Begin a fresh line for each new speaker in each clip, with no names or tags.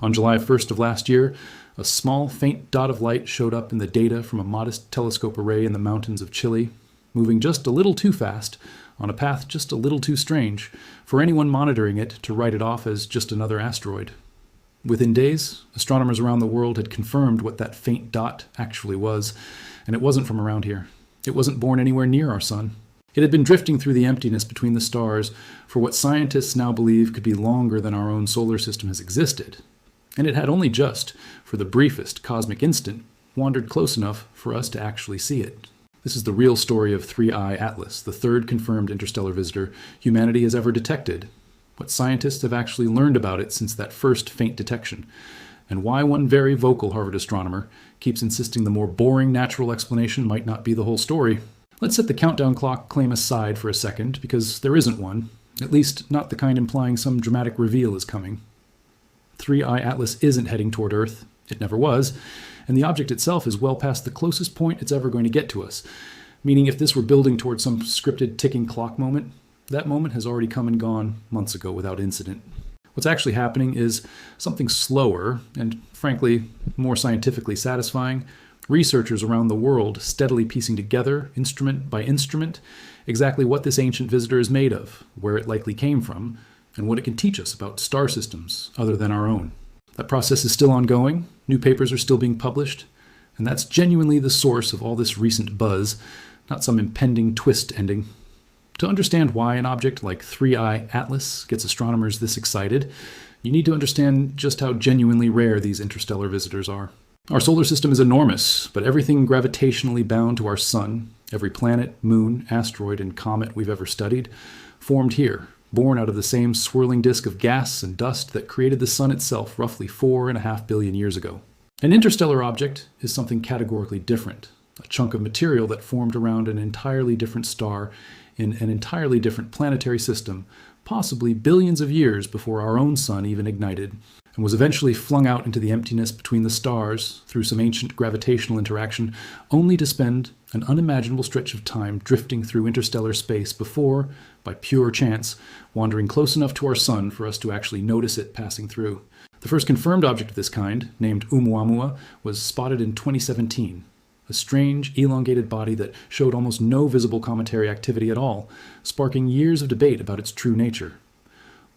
On July 1st of last year, a small, faint dot of light showed up in the data from a modest telescope array in the mountains of Chile, moving just a little too fast, on a path just a little too strange, for anyone monitoring it to write it off as just another asteroid. Within days, astronomers around the world had confirmed what that faint dot actually was, and it wasn't from around here. It wasn't born anywhere near our sun. It had been drifting through the emptiness between the stars for what scientists now believe could be longer than our own solar system has existed. And it had only just, for the briefest cosmic instant, wandered close enough for us to actually see it. This is the real story of 3I Atlas, the third confirmed interstellar visitor humanity has ever detected, what scientists have actually learned about it since that first faint detection, and why one very vocal Harvard astronomer keeps insisting the more boring natural explanation might not be the whole story. Let's set the countdown clock claim aside for a second, because there isn't one, at least not the kind implying some dramatic reveal is coming. 3I Atlas isn't heading toward Earth. It never was, and the object itself is well past the closest point it's ever going to get to us, meaning if this were building toward some scripted ticking clock moment, that moment has already come and gone months ago without incident. What's actually happening is something slower and, frankly, more scientifically satisfying. Researchers around the world steadily piecing together, instrument by instrument, exactly what this ancient visitor is made of, where it likely came from, and what it can teach us about star systems other than our own. That process is still ongoing, new papers are still being published, and that's genuinely the source of all this recent buzz, not some impending twist ending. To understand why an object like 3I Atlas gets astronomers this excited, you need to understand just how genuinely rare these interstellar visitors are. Our solar system is enormous, but everything gravitationally bound to our sun, every planet, moon, asteroid, and comet we've ever studied, formed here, born out of the same swirling disk of gas and dust that created the sun itself roughly 4.5 billion years ago. An interstellar object is something categorically different, a chunk of material that formed around an entirely different star in an entirely different planetary system, possibly billions of years before our own sun even ignited, and was eventually flung out into the emptiness between the stars through some ancient gravitational interaction, only to spend an unimaginable stretch of time drifting through interstellar space before, by pure chance, wandering close enough to our sun for us to actually notice it passing through. The first confirmed object of this kind, named Oumuamua, was spotted in 2017. A strange, elongated body that showed almost no visible cometary activity at all, sparking years of debate about its true nature.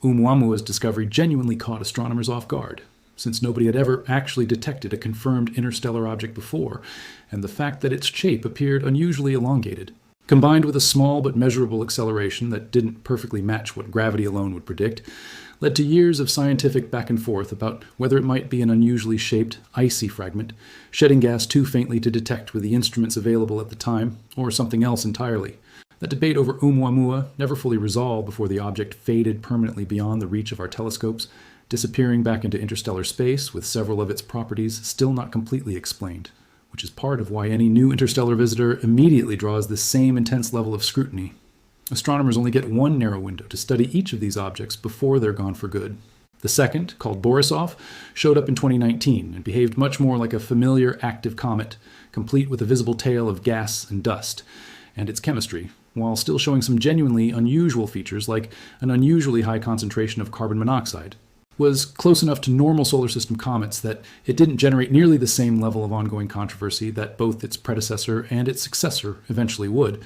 Oumuamua's discovery genuinely caught astronomers off guard, since nobody had ever actually detected a confirmed interstellar object before, and the fact that its shape appeared unusually elongated. Combined with a small but measurable acceleration that didn't perfectly match what gravity alone would predict, led to years of scientific back and forth about whether it might be an unusually shaped, icy fragment, shedding gas too faintly to detect with the instruments available at the time, or something else entirely. That debate over Oumuamua never fully resolved before the object faded permanently beyond the reach of our telescopes, disappearing back into interstellar space with several of its properties still not completely explained, which is part of why any new interstellar visitor immediately draws the same intense level of scrutiny. Astronomers only get one narrow window to study each of these objects before they're gone for good. The second, called Borisov, showed up in 2019 and behaved much more like a familiar active comet, complete with a visible tail of gas and dust, and its chemistry, while still showing some genuinely unusual features like an unusually high concentration of carbon monoxide. Was close enough to normal solar system comets that it didn't generate nearly the same level of ongoing controversy that both its predecessor and its successor eventually would.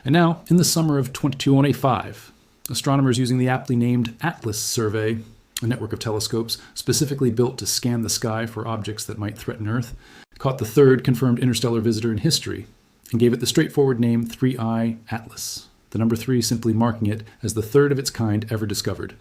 And now, in the summer of 2025, astronomers using the aptly named ATLAS survey, a network of telescopes specifically built to scan the sky for objects that might threaten Earth, caught the third confirmed interstellar visitor in history and gave it the straightforward name 3I Atlas, the number 3 simply marking it as the third of its kind ever discovered.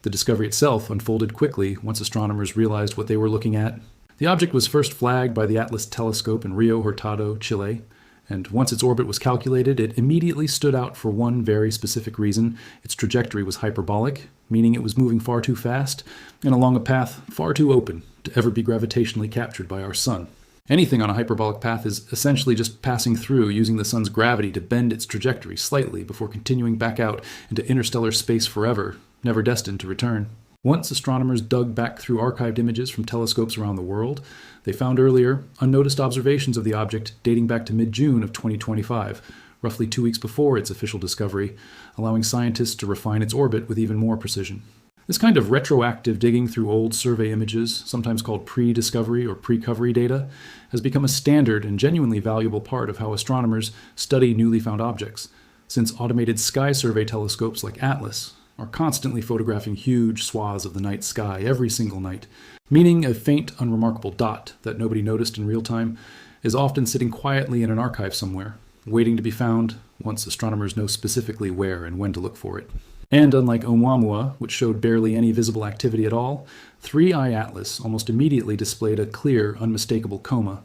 The discovery itself unfolded quickly once astronomers realized what they were looking at. The object was first flagged by the ATLAS telescope in Rio Hurtado, Chile, and once its orbit was calculated, it immediately stood out for one very specific reason. Its trajectory was hyperbolic, meaning it was moving far too fast and along a path far too open to ever be gravitationally captured by our sun. Anything on a hyperbolic path is essentially just passing through using the sun's gravity to bend its trajectory slightly before continuing back out into interstellar space forever, never destined to return. Once astronomers dug back through archived images from telescopes around the world, they found earlier, unnoticed observations of the object dating back to mid-June of 2025, roughly 2 weeks before its official discovery, allowing scientists to refine its orbit with even more precision. This kind of retroactive digging through old survey images, sometimes called pre-discovery or pre-covery data, has become a standard and genuinely valuable part of how astronomers study newly found objects, since automated sky survey telescopes like ATLAS are constantly photographing huge swaths of the night sky every single night, meaning a faint, unremarkable dot that nobody noticed in real time is often sitting quietly in an archive somewhere, waiting to be found once astronomers know specifically where and when to look for it. And unlike Oumuamua, which showed barely any visible activity at all, 3I Atlas almost immediately displayed a clear, unmistakable coma,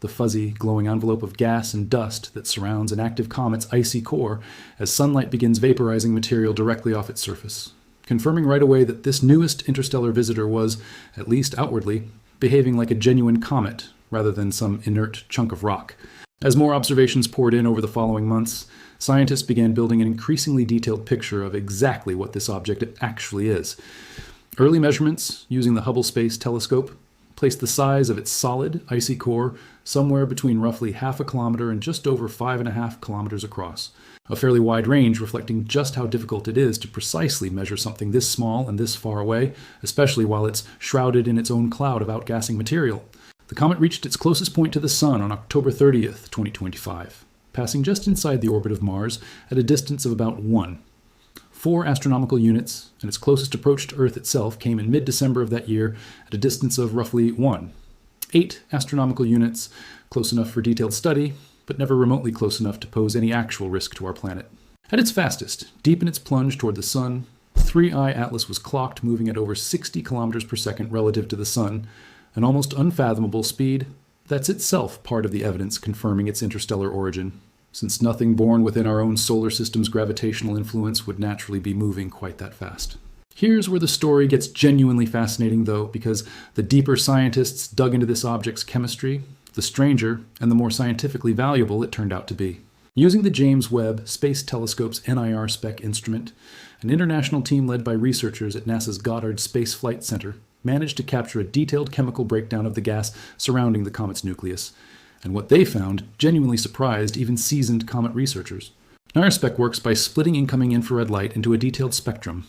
the fuzzy, glowing envelope of gas and dust that surrounds an active comet's icy core as sunlight begins vaporizing material directly off its surface, confirming right away that this newest interstellar visitor was, at least outwardly, behaving like a genuine comet rather than some inert chunk of rock. As more observations poured in over the following months, scientists began building an increasingly detailed picture of exactly what this object actually is. Early measurements, using the Hubble Space Telescope, placed the size of its solid, icy core somewhere between roughly half a kilometer and just over 5.5 kilometers across, a fairly wide range reflecting just how difficult it is to precisely measure something this small and this far away, especially while it's shrouded in its own cloud of outgassing material. The comet reached its closest point to the Sun on October 30th, 2025, passing just inside the orbit of Mars at a distance of about 1. 4 astronomical units, and its closest approach to Earth itself came in mid-December of that year at a distance of roughly 1. 8 astronomical units, close enough for detailed study, but never remotely close enough to pose any actual risk to our planet. At its fastest, deep in its plunge toward the Sun, 3I Atlas was clocked moving at over 60 kilometers per second relative to the Sun, an almost unfathomable speed that's itself part of the evidence confirming its interstellar origin, since nothing born within our own solar system's gravitational influence would naturally be moving quite that fast. Here's where the story gets genuinely fascinating, though, because the deeper scientists dug into this object's chemistry, the stranger and the more scientifically valuable it turned out to be. Using the James Webb Space Telescope's NIR spec instrument, an international team led by researchers at NASA's Goddard Space Flight Center managed to capture a detailed chemical breakdown of the gas surrounding the comet's nucleus, and what they found genuinely surprised even seasoned comet researchers. NIRSpec works by splitting incoming infrared light into a detailed spectrum,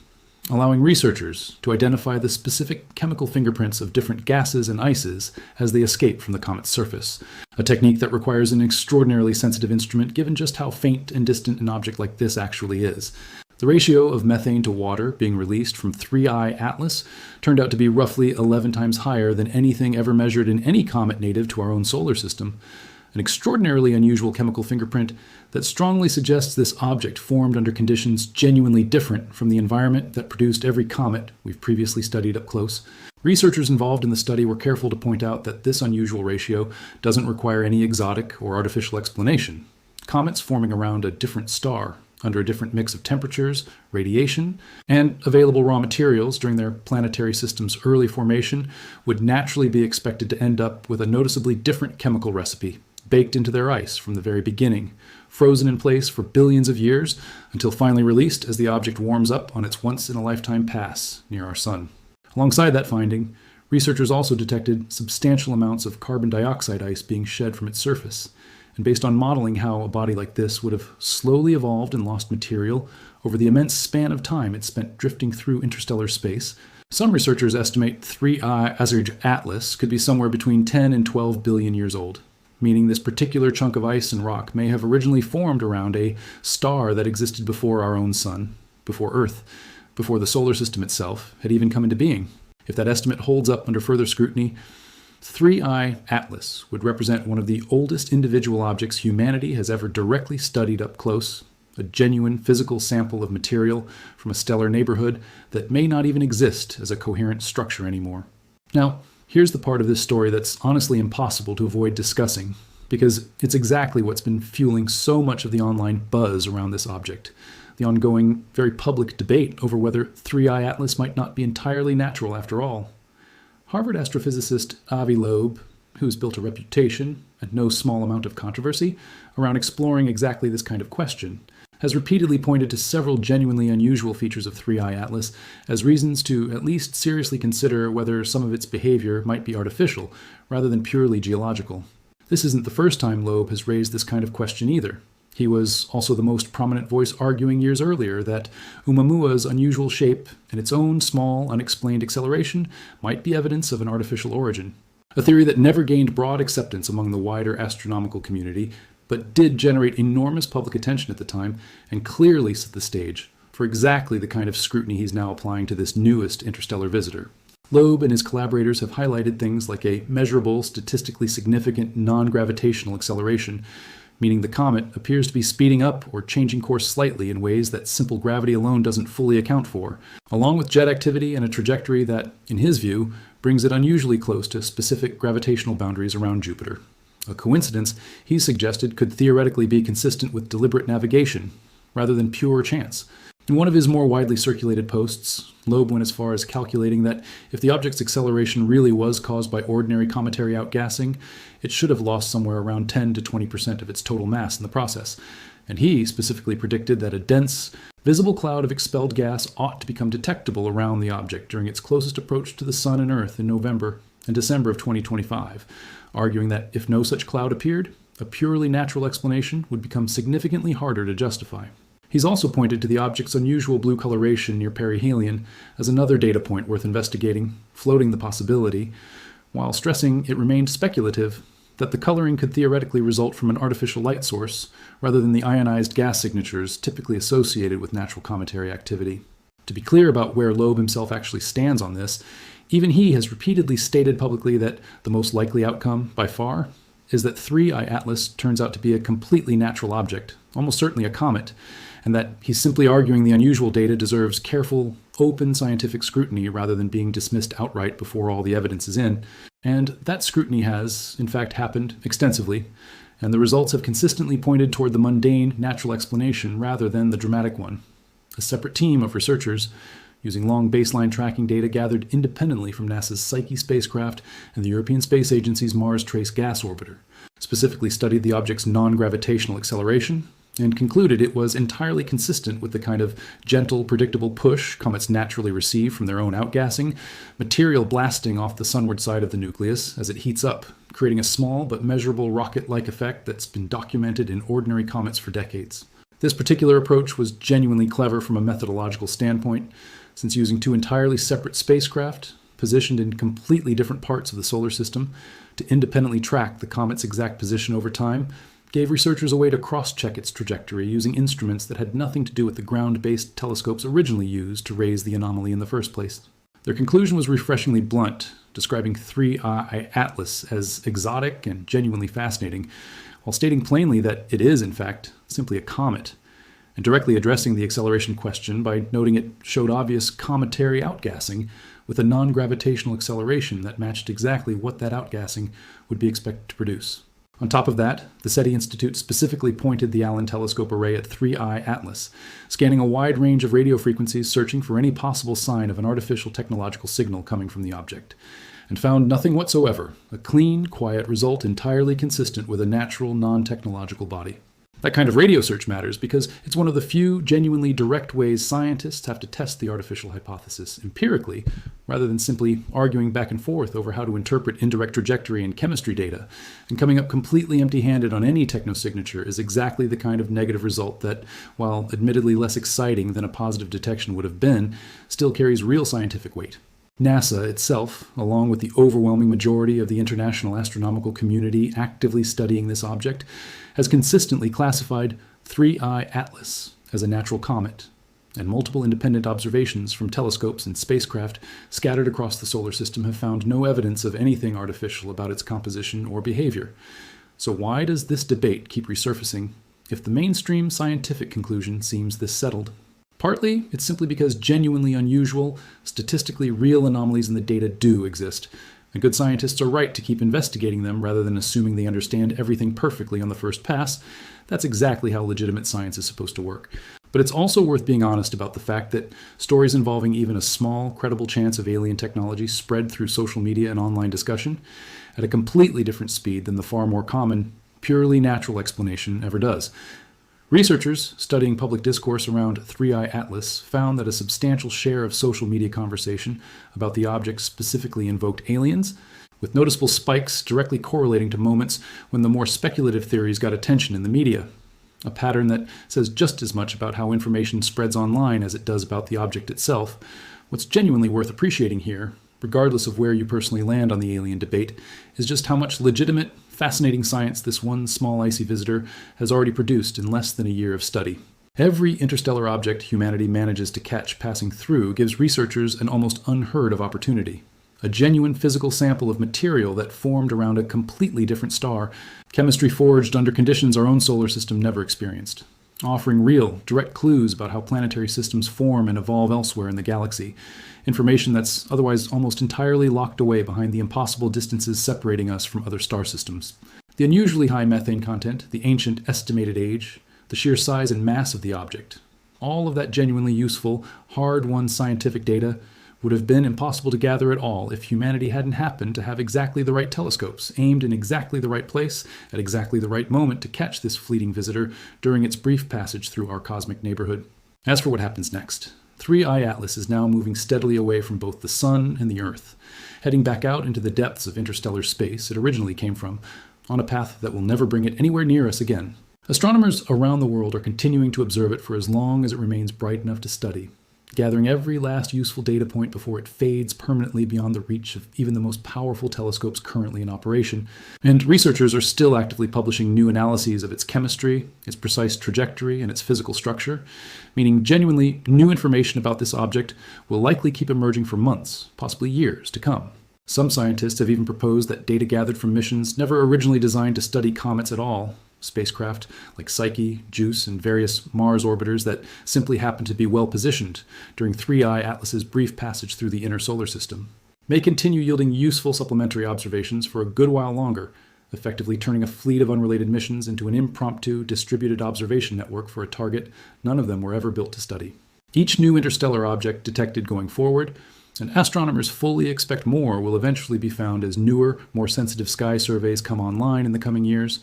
allowing researchers to identify the specific chemical fingerprints of different gases and ices as they escape from the comet's surface, a technique that requires an extraordinarily sensitive instrument given just how faint and distant an object like this actually is. The ratio of methane to water being released from 3I Atlas turned out to be roughly 11 times higher than anything ever measured in any comet native to our own solar system, an extraordinarily unusual chemical fingerprint that strongly suggests this object formed under conditions genuinely different from the environment that produced every comet we've previously studied up close. Researchers involved in the study were careful to point out that this unusual ratio doesn't require any exotic or artificial explanation. Comets forming around a different star, under a different mix of temperatures, radiation, and available raw materials during their planetary system's early formation would naturally be expected to end up with a noticeably different chemical recipe, baked into their ice from the very beginning, frozen in place for billions of years until finally released as the object warms up on its once-in-a-lifetime pass near our Sun. Alongside that finding, researchers also detected substantial amounts of carbon dioxide ice being shed from its surface, and based on modeling how a body like this would have slowly evolved and lost material over the immense span of time it spent drifting through interstellar space, some researchers estimate 3I Atlas could be somewhere between 10 and 12 billion years old, meaning this particular chunk of ice and rock may have originally formed around a star that existed before our own Sun, before Earth, before the solar system itself had even come into being. If that estimate holds up under further scrutiny, 3I Atlas would represent one of the oldest individual objects humanity has ever directly studied up close, a genuine physical sample of material from a stellar neighborhood that may not even exist as a coherent structure anymore. Now, here's the part of this story that's honestly impossible to avoid discussing, because it's exactly what's been fueling so much of the online buzz around this object, the ongoing, very public debate over whether 3I Atlas might not be entirely natural after all. Harvard astrophysicist Avi Loeb, who's built a reputation and no small amount of controversy around exploring exactly this kind of question, has repeatedly pointed to several genuinely unusual features of 3I Atlas as reasons to at least seriously consider whether some of its behavior might be artificial rather than purely geological. This isn't the first time Loeb has raised this kind of question either. He was also the most prominent voice arguing years earlier that Oumuamua's unusual shape and its own small, unexplained acceleration might be evidence of an artificial origin. A theory that never gained broad acceptance among the wider astronomical community, but did generate enormous public attention at the time and clearly set the stage for exactly the kind of scrutiny he's now applying to this newest interstellar visitor. Loeb and his collaborators have highlighted things like a measurable, statistically significant non-gravitational acceleration, meaning the comet appears to be speeding up or changing course slightly in ways that simple gravity alone doesn't fully account for, along with jet activity and a trajectory that, in his view, brings it unusually close to specific gravitational boundaries around Jupiter. A coincidence, he suggested, could theoretically be consistent with deliberate navigation, rather than pure chance. In one of his more widely circulated posts, Loeb went as far as calculating that if the object's acceleration really was caused by ordinary cometary outgassing, it should have lost somewhere around 10 to 20% of its total mass in the process. And he specifically predicted that a dense, visible cloud of expelled gas ought to become detectable around the object during its closest approach to the Sun and Earth in November and December of 2025, arguing that if no such cloud appeared, a purely natural explanation would become significantly harder to justify. He's also pointed to the object's unusual blue coloration near perihelion as another data point worth investigating, floating the possibility, while stressing it remained speculative, that the coloring could theoretically result from an artificial light source rather than the ionized gas signatures typically associated with natural cometary activity. To be clear about where Loeb himself actually stands on this, even he has repeatedly stated publicly that the most likely outcome, by far, is that 3I Atlas turns out to be a completely natural object, almost certainly a comet, and that he's simply arguing the unusual data deserves careful, open scientific scrutiny rather than being dismissed outright before all the evidence is in. And that scrutiny has, in fact, happened extensively, and the results have consistently pointed toward the mundane, natural explanation rather than the dramatic one. A separate team of researchers, using long baseline tracking data gathered independently from NASA's Psyche spacecraft and the European Space Agency's Mars Trace Gas Orbiter, specifically studied the object's non-gravitational acceleration, and concluded it was entirely consistent with the kind of gentle, predictable push comets naturally receive from their own outgassing, material blasting off the sunward side of the nucleus as it heats up, creating a small but measurable rocket-like effect that's been documented in ordinary comets for decades. This particular approach was genuinely clever from a methodological standpoint, since using two entirely separate spacecraft, positioned in completely different parts of the solar system, to independently track the comet's exact position over time, gave researchers a way to cross-check its trajectory using instruments that had nothing to do with the ground-based telescopes originally used to raise the anomaly in the first place. Their conclusion was refreshingly blunt, describing 3I Atlas as exotic and genuinely fascinating, while stating plainly that it is, in fact, simply a comet, and directly addressing the acceleration question by noting it showed obvious cometary outgassing with a non-gravitational acceleration that matched exactly what that outgassing would be expected to produce. On top of that, the SETI Institute specifically pointed the Allen telescope array at 3I Atlas, scanning a wide range of radio frequencies searching for any possible sign of an artificial technological signal coming from the object, and found nothing whatsoever, a clean, quiet result entirely consistent with a natural, non-technological body. That kind of radio search matters because it's one of the few genuinely direct ways scientists have to test the artificial hypothesis empirically, rather than simply arguing back and forth over how to interpret indirect trajectory and chemistry data, and coming up completely empty-handed on any technosignature is exactly the kind of negative result that, while admittedly less exciting than a positive detection would have been, still carries real scientific weight. NASA itself, along with the overwhelming majority of the international astronomical community actively studying this object, has consistently classified 3I Atlas as a natural comet, and multiple independent observations from telescopes and spacecraft scattered across the solar system have found no evidence of anything artificial about its composition or behavior. So why does this debate keep resurfacing if the mainstream scientific conclusion seems this settled? Partly, it's simply because genuinely unusual, statistically real anomalies in the data do exist, and good scientists are right to keep investigating them rather than assuming they understand everything perfectly on the first pass. That's exactly how legitimate science is supposed to work. But it's also worth being honest about the fact that stories involving even a small, credible chance of alien technology spread through social media and online discussion at a completely different speed than the far more common, purely natural explanation ever does. Researchers studying public discourse around 3I Atlas found that a substantial share of social media conversation about the object specifically invoked aliens, with noticeable spikes directly correlating to moments when the more speculative theories got attention in the media. a pattern that says just as much about how information spreads online as it does about the object itself. What's genuinely worth appreciating here, regardless of where you personally land on the alien debate, is just how much legitimate, fascinating science this one small icy visitor has already produced in less than a year of study. Every interstellar object humanity manages to catch passing through gives researchers an almost unheard of opportunity. A genuine physical sample of material that formed around a completely different star, chemistry forged under conditions our own solar system never experienced, offering real, direct clues about how planetary systems form and evolve elsewhere in the galaxy, information that's otherwise almost entirely locked away behind the impossible distances separating us from other star systems. The unusually high methane content, the ancient estimated age, the sheer size and mass of the object, all of that genuinely useful, hard-won scientific data would have been impossible to gather at all if humanity hadn't happened to have exactly the right telescopes, aimed in exactly the right place, at exactly the right moment to catch this fleeting visitor during its brief passage through our cosmic neighborhood. As for what happens next, 3I Atlas is now moving steadily away from both the Sun and the Earth, heading back out into the depths of interstellar space it originally came from, on a path that will never bring it anywhere near us again. Astronomers around the world are continuing to observe it for as long as it remains bright enough to study, gathering every last useful data point before it fades permanently beyond the reach of even the most powerful telescopes currently in operation. And researchers are still actively publishing new analyses of its chemistry, its precise trajectory, and its physical structure, meaning genuinely new information about this object will likely keep emerging for months, possibly years, to come. Some scientists have even proposed that data gathered from missions never originally designed to study comets at all, spacecraft like Psyche, JUICE, and various Mars orbiters that simply happen to be well positioned during 3I Atlas's brief passage through the inner solar system, may continue yielding useful supplementary observations for a good while longer, effectively turning a fleet of unrelated missions into an impromptu, distributed observation network for a target none of them were ever built to study. Each new interstellar object detected going forward, and astronomers fully expect more will eventually be found as newer, more sensitive sky surveys come online in the coming years,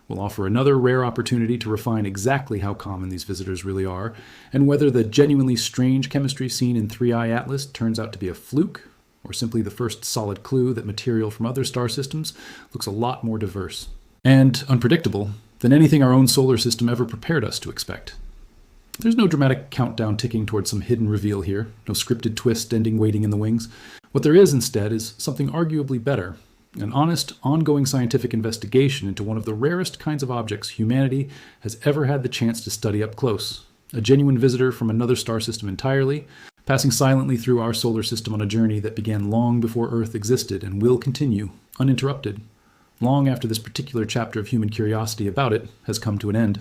will offer another rare opportunity to refine exactly how common these visitors really are, and whether the genuinely strange chemistry seen in 3I Atlas turns out to be a fluke, or simply the first solid clue that material from other star systems looks a lot more diverse and unpredictable than anything our own solar system ever prepared us to expect. There's no dramatic countdown ticking towards some hidden reveal here, no scripted twist ending waiting in the wings. What there is instead is something arguably better, an honest, ongoing scientific investigation into one of the rarest kinds of objects humanity has ever had the chance to study up close, a genuine visitor from another star system entirely, passing silently through our solar system on a journey that began long before Earth existed and will continue, uninterrupted, long after this particular chapter of human curiosity about it has come to an end.